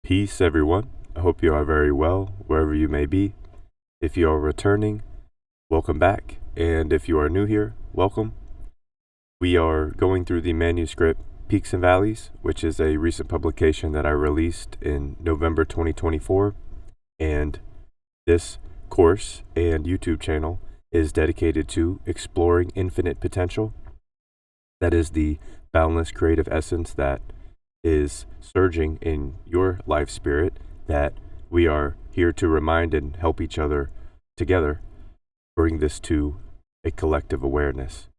Peace, everyone. I hope you are very well, wherever you may be. If you are returning, welcome back. And if you are new here, welcome. We are going through the manuscript Peaks and Valleys, which is a recent publication that I released in November 2024. And this course and YouTube channel is dedicated to exploring infinite potential. That is the boundless creative essence that is surging in your life spirit, that we are here to remind and help each other together bring this to a collective awareness.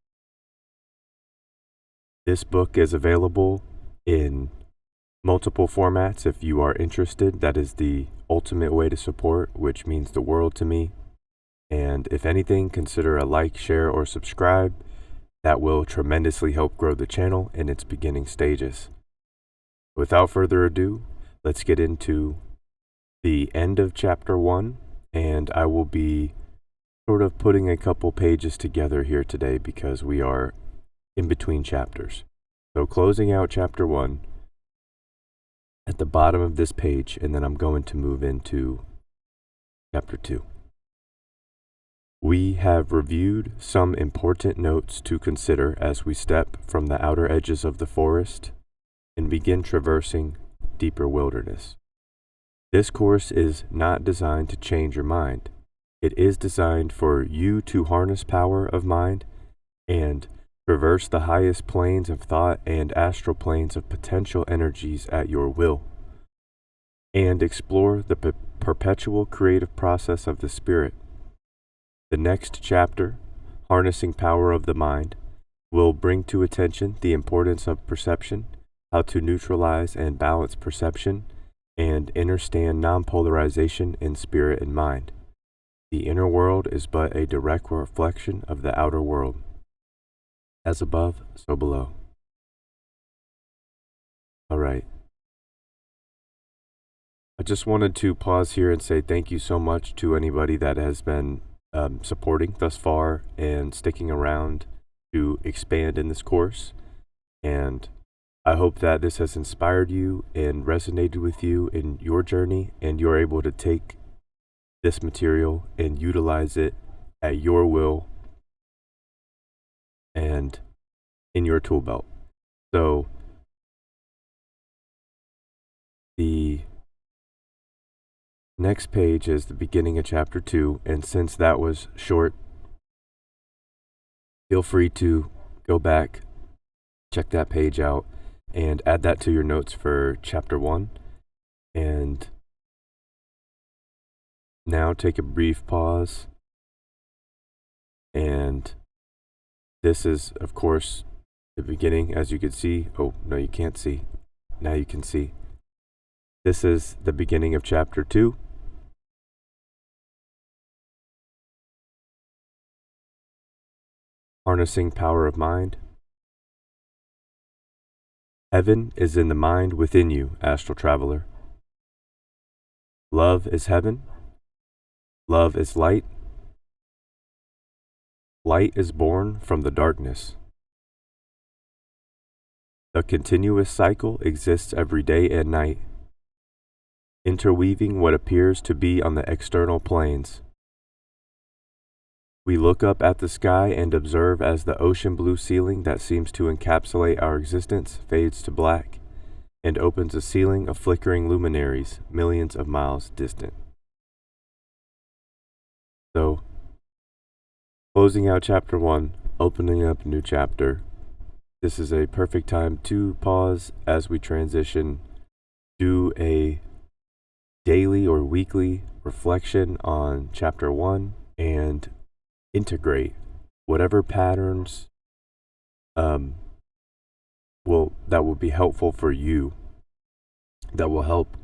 This book is available in multiple formats if you are interested. That is the ultimate way to support, which means the world to me. And if anything, consider a like, share, or subscribe. That will tremendously help grow the channel in its beginning stages. Without further ado, let's get into the end of chapter 1, and I will be sort of putting a couple pages together here today because we are in between chapters. So closing out chapter 1 at the bottom of this page, and then I'm going to move into chapter 2. We have reviewed some important notes to consider as we step from the outer edges of the forest and begin traversing deeper wilderness. This course is not designed to change your mind. It is designed for you to harness power of mind and traverse the highest planes of thought and astral planes of potential energies at your will, and explore the perpetual creative process of the spirit. The next chapter, Harnessing Power of the Mind, will bring to attention the importance of perception, how to neutralize and balance perception, and understand non-polarization in spirit and mind. The inner world is but a direct reflection of the outer world. As above, so below. All right. I just wanted to pause here and say thank you so much to anybody that has been supporting thus far and sticking around to expand in this course. And I hope that this has inspired you and resonated with you in your journey, and you're able to take this material and utilize it at your will and in your tool belt. So the next page is the beginning of chapter 2, and since that was short, feel free to go back, check that page out, and add that to your notes for chapter 1. And now take a brief pause. And this is, of course, the beginning, as you can see. Oh, no, you can't see. Now you can see. This is the beginning of chapter 2. Harnessing Power of Mind. Heaven is in the mind within you, astral traveler. Love is heaven. Love is light. Light is born from the darkness. The continuous cycle exists every day and night, interweaving what appears to be on the external planes. We look up at the sky and observe as the ocean blue ceiling that seems to encapsulate our existence fades to black and opens a ceiling of flickering luminaries millions of miles distant. So, closing out chapter 1, opening up a new chapter. This is a perfect time to pause as we transition, do a daily or weekly reflection on chapter 1, and integrate whatever patterns that will be helpful for you, that will help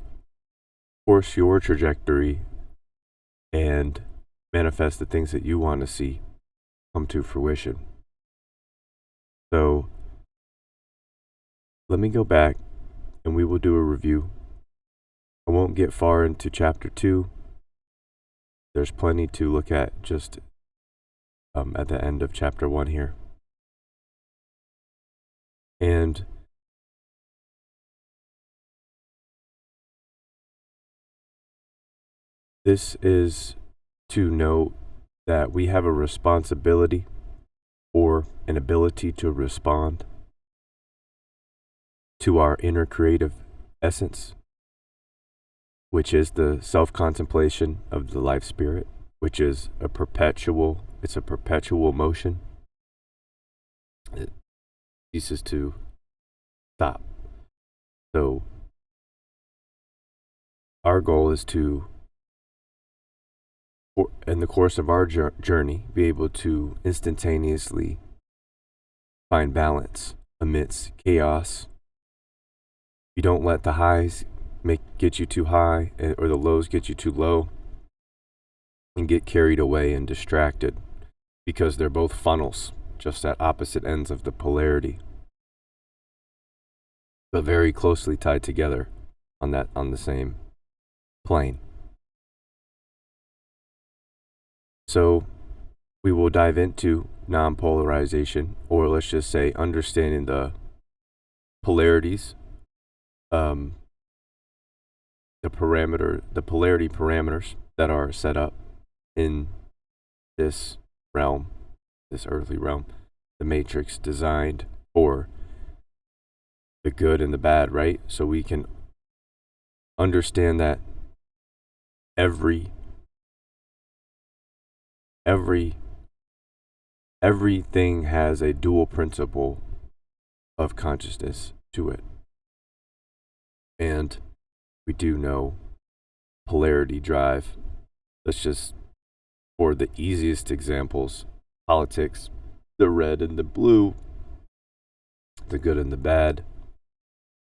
course your trajectory and manifest the things that you want to see come to fruition. So let me go back and we will do a review. I won't get far into chapter 2. There's plenty to look at just at the end of chapter 1 here. And This is to note that we have a responsibility or an ability to respond to our inner creative essence, which is the self-contemplation of the life spirit, which is a perpetual motion. It ceases to stop. So our goal is to, in the course of our journey, be able to instantaneously find balance amidst chaos. You don't let the highs get you too high, or the lows get you too low, and get carried away and distracted, because they're both funnels, just at opposite ends of the polarity, but very closely tied together on the same plane. So we will dive into non-polarization, or let's just say understanding the polarities, the polarity parameters that are set up in this realm, this earthly realm, the matrix designed for the good and the bad, right? So we can understand that everything has a dual principle of consciousness to it. And we do know polarity drive. Let's just, for the easiest examples, politics, the red and the blue, the good and the bad,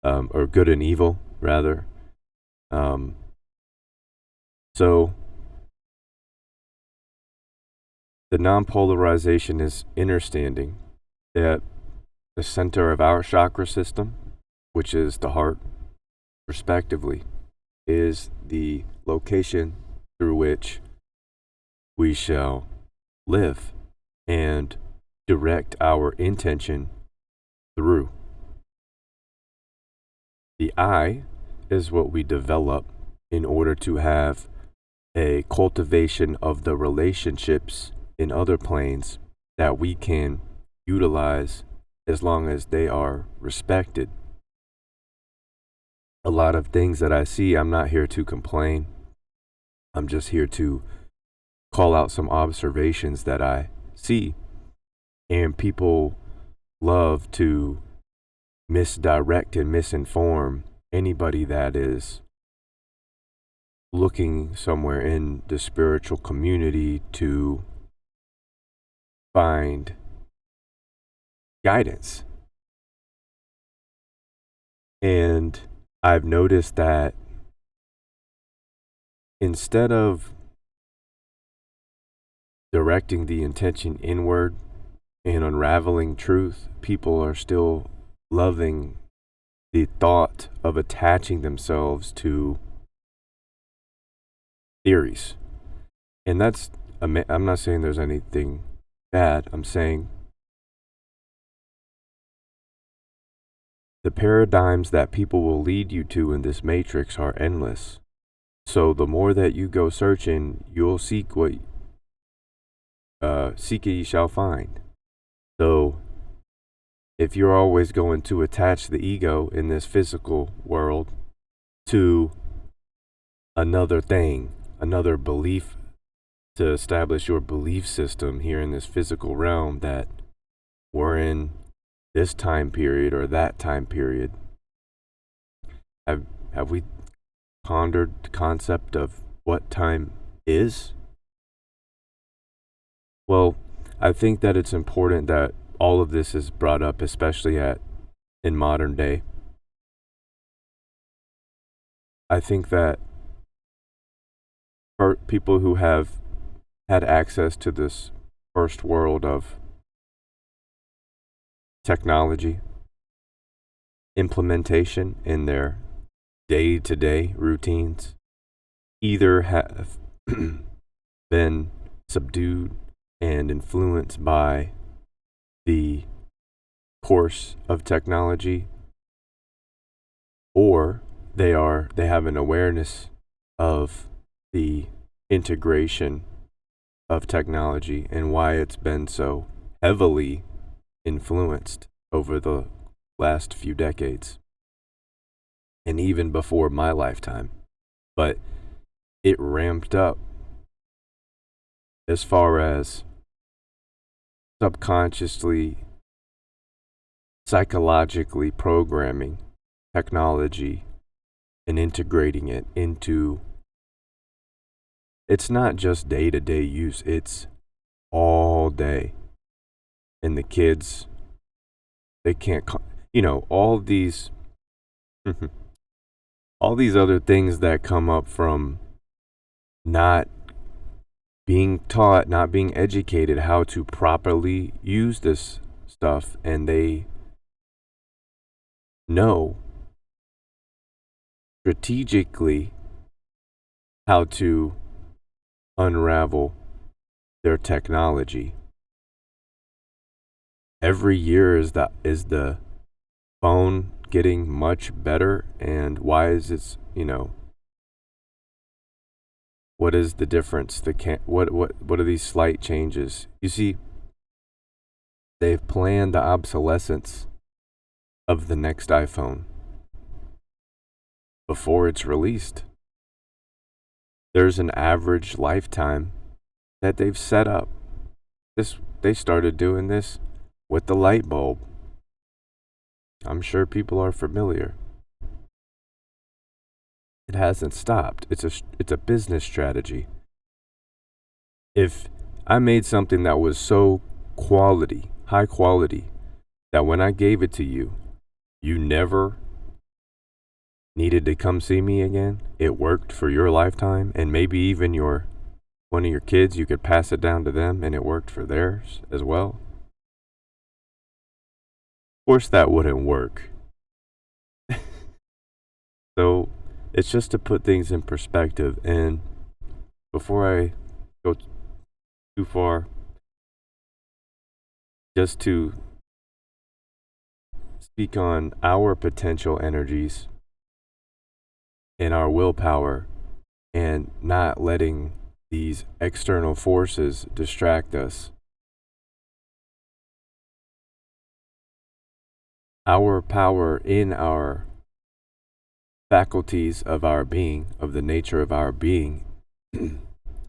or good and evil, rather. So the non-polarization is understanding that the center of our chakra system, which is the heart, respectively, is the location through which we shall live and direct our intention through. The I is what we develop in order to have a cultivation of the relationships in other planes that we can utilize as long as they are respected. A lot of things that I see, I'm not here to complain. I'm just here to call out some observations that I see. And people love to misdirect and misinform anybody that is looking somewhere in the spiritual community to find guidance. And I've noticed that instead of directing the intention inward and unraveling truth, people are still loving the thought of attaching themselves to theories. And I'm not saying there's anything bad. I'm saying the paradigms that people will lead you to in this matrix are endless. So the more that you go searching, you'll seek it, ye shall find. So if you're always going to attach the ego in this physical world to another thing, another belief, to establish your belief system here in this physical realm, that we're in this time period or that time period, have we pondered the concept of what time is? Well, I think that it's important that all of this is brought up, especially in modern day. I think that for people who have had access to this first world of technology implementation in their day-to-day routines, either have been subdued and influenced by the course of technology, or they have an awareness of the integration of technology and why it's been so heavily influenced over the last few decades and even before my lifetime. But it ramped up as far as subconsciously, psychologically programming technology and integrating it into, it's not just day-to-day use, it's all day. And the kids, they can't, all these all these other things that come up from not being taught, not being educated how to properly use this stuff, and they know strategically how to unravel their technology. Every year is the phone getting much better, and why is it, what is the difference? What are these slight changes? You see, they've planned the obsolescence of the next iPhone before it's released. There's an average lifetime that they've set up. They started doing this with the light bulb. I'm sure people are familiar. It hasn't stopped. It's a business strategy. If I made something that was so high quality, that when I gave it to you, you never needed to come see me again, it worked for your lifetime, and maybe even one of your kids, you could pass it down to them and it worked for theirs as well. Of course that wouldn't work. So it's just to put things in perspective. And before I go too far, just to speak on our potential energies and our willpower, and not letting these external forces distract us. Our power in our faculties of our being, of the nature of our being,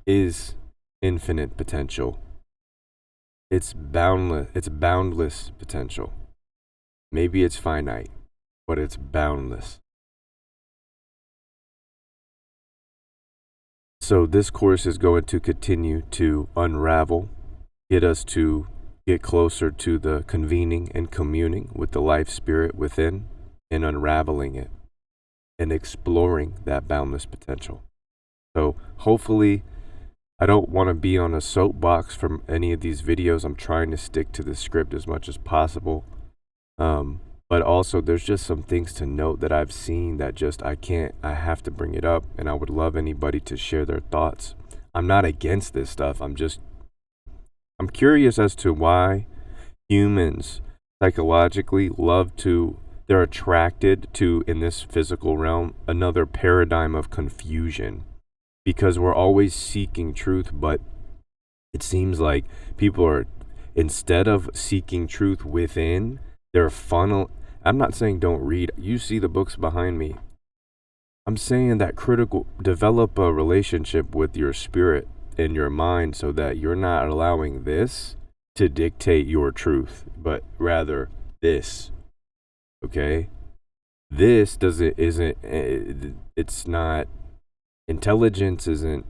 is infinite potential. It's boundless potential. Maybe it's finite, but it's boundless. So this course is going to continue to unravel, get us to get closer to the convening and communing with the life spirit within, and unraveling it and exploring that boundless potential. So hopefully, I don't want to be on a soapbox from any of these videos. I'm trying to stick to the script as much as possible. But also there's just some things to note that I've seen that I have to bring it up, and I would love anybody to share their thoughts. I'm not against this stuff. I'm curious as to why humans psychologically they're attracted to, in this physical realm, another paradigm of confusion, because we're always seeking truth, but it seems like people are, instead of seeking truth within, they're I'm not saying don't read. You see the books behind me. I'm saying that develop a relationship with your spirit and your mind, so that you're not allowing this to dictate your truth, but rather this. Okay? This it's not, intelligence isn't,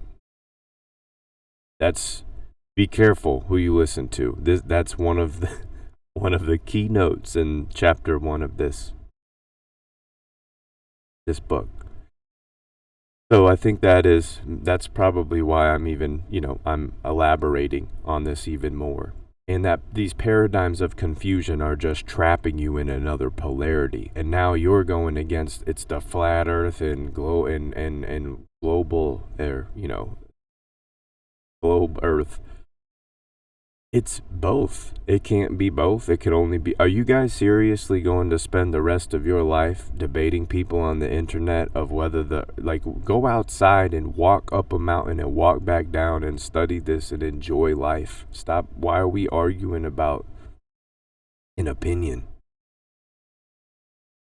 be careful who you listen to. That's one of the keynotes in chapter 1 of this book. So I think that's probably why I'm elaborating on this even more. And that these paradigms of confusion are just trapping you in another polarity. And now you're going against, it's the flat earth and global, globe earth. It's both. It can't be both. It can only be. Are you guys seriously going to spend the rest of your life debating people on the internet of whether go outside and walk up a mountain and walk back down and study this and enjoy life? Stop. Why are we arguing about an opinion?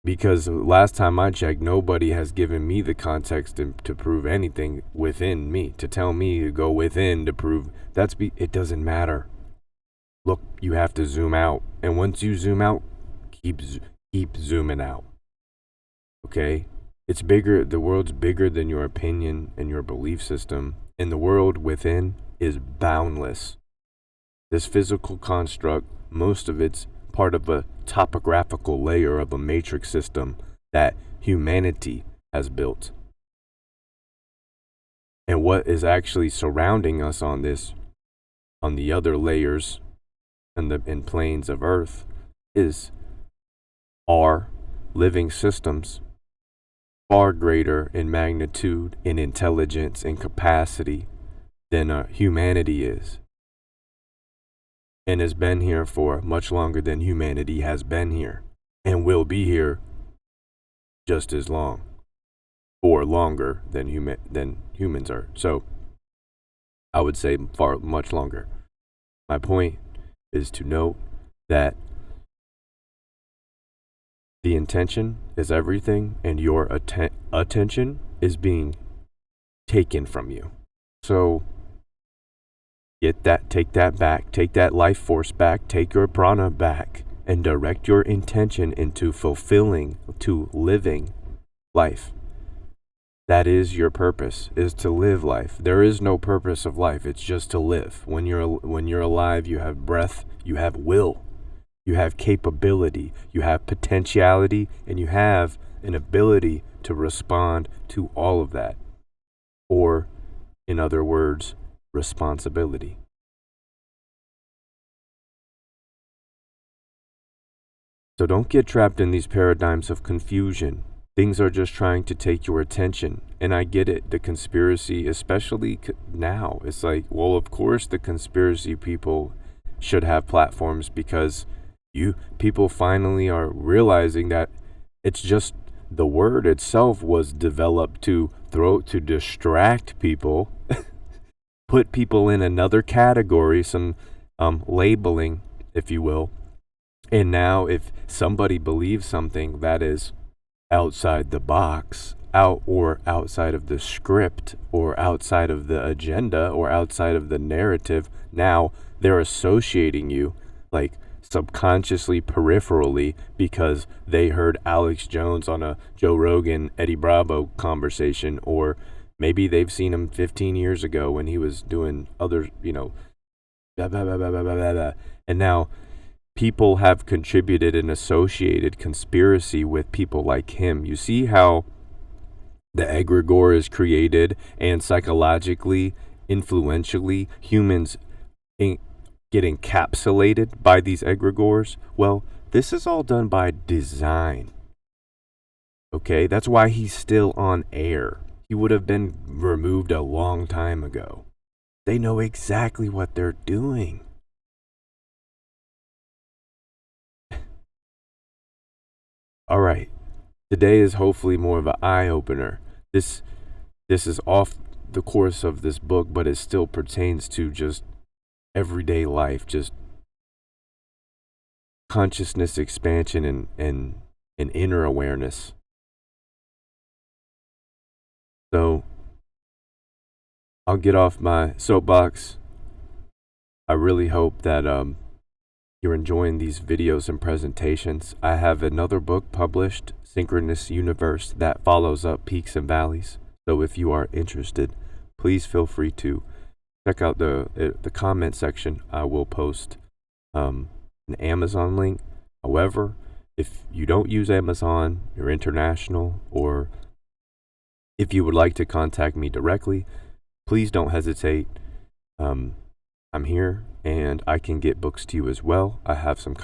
Because last time I checked, nobody has given me the context to prove anything within me, to tell me to go within to prove it doesn't matter. Look, you have to zoom out. And once you zoom out, keep zooming out. Okay? It's bigger. The world's bigger than your opinion and your belief system. And the world within is boundless. This physical construct, most of it's part of a topographical layer of a matrix system that humanity has built. And what is actually surrounding us on the other layers and planes of Earth are living systems far greater in magnitude, in intelligence, and capacity than humanity is, and has been here for much longer than humanity has been here, and will be here just as long, or longer than humans are. So I would say much longer. My point is to note that the intention is everything, and your attention is being taken from you. So take that back, take that life force back, take your prana back, and direct your intention into living life. That is your purpose, is to live life. There is no purpose of life. It's just to live. When you're alive, you have breath, you have will, you have capability, you have potentiality, and you have an ability to respond to all of that. Or, in other words, responsibility. So don't get trapped in these paradigms of confusion. Things are just trying to take your attention. And I get it. The conspiracy, especially now, it's like, well, of course the conspiracy people should have platforms, because people finally are realizing that it's just the word itself was developed to distract people, put people in another category, some labeling, if you will. And now if somebody believes something that is outside the box, outside of the script, or outside of the agenda, or outside of the narrative, now they're associating you, like subconsciously, peripherally, because they heard Alex Jones on a Joe Rogan, Eddie Bravo conversation, or maybe they've seen him 15 years ago when he was doing other, blah, blah, blah, blah, blah, blah, blah. And now people have contributed and associated conspiracy with people like him. You see how the egregore is created, and psychologically, influentially, humans get encapsulated by these egregores? Well, this is all done by design. Okay, that's why he's still on air. He would have been removed a long time ago. They know exactly what they're doing. All right, today is hopefully more of an eye-opener. This is off the course of this book, but it still pertains to just everyday life, just consciousness expansion and inner awareness. So I'll get off my soapbox. I really hope that you're enjoying these videos and presentations. I have another book published, Synchronous Universe, that follows up Peaks and Valleys. So if you are interested, please feel free to check out the comment section. I will post an Amazon link. However, if you don't use Amazon, you're international, or if you would like to contact me directly, please don't hesitate. I'm here, and I can get books to you as well. I have some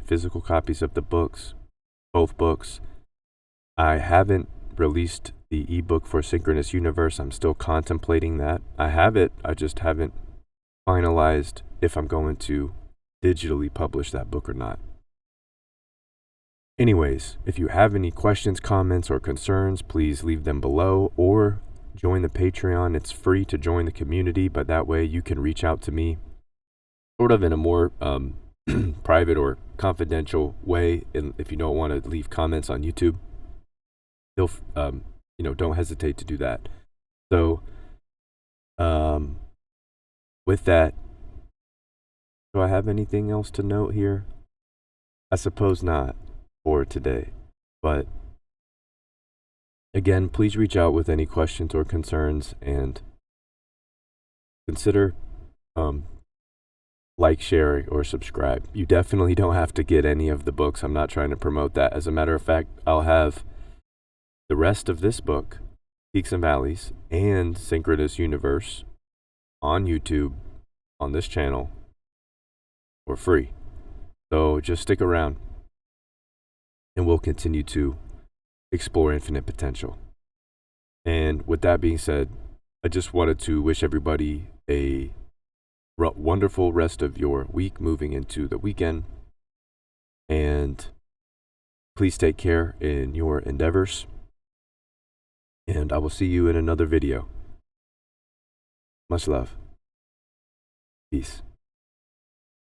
physical copies of the books, both books. I haven't released the ebook for Synchronous Universe. I'm still contemplating that. I have it. I just haven't finalized if I'm going to digitally publish that book or not. Anyways, if you have any questions, comments, or concerns, please leave them below or join the Patreon. It's free to join the community, but that way you can reach out to me sort of in a more private or confidential way. And if you don't want to leave comments on YouTube, don't hesitate to do that. So, with that, do I have anything else to note here? I suppose not for today, but again, please reach out with any questions or concerns, and consider like, share, or subscribe. You definitely don't have to get any of the books. I'm not trying to promote that. As a matter of fact, I'll have the rest of this book, Peaks and Valleys, and Synchronous Universe on YouTube on this channel for free. So just stick around and we'll continue to explore infinite potential. And with that being said, I just wanted to wish everybody a wonderful rest of your week moving into the weekend. And please take care in your endeavors. And I will see you in another video. Much love. Peace.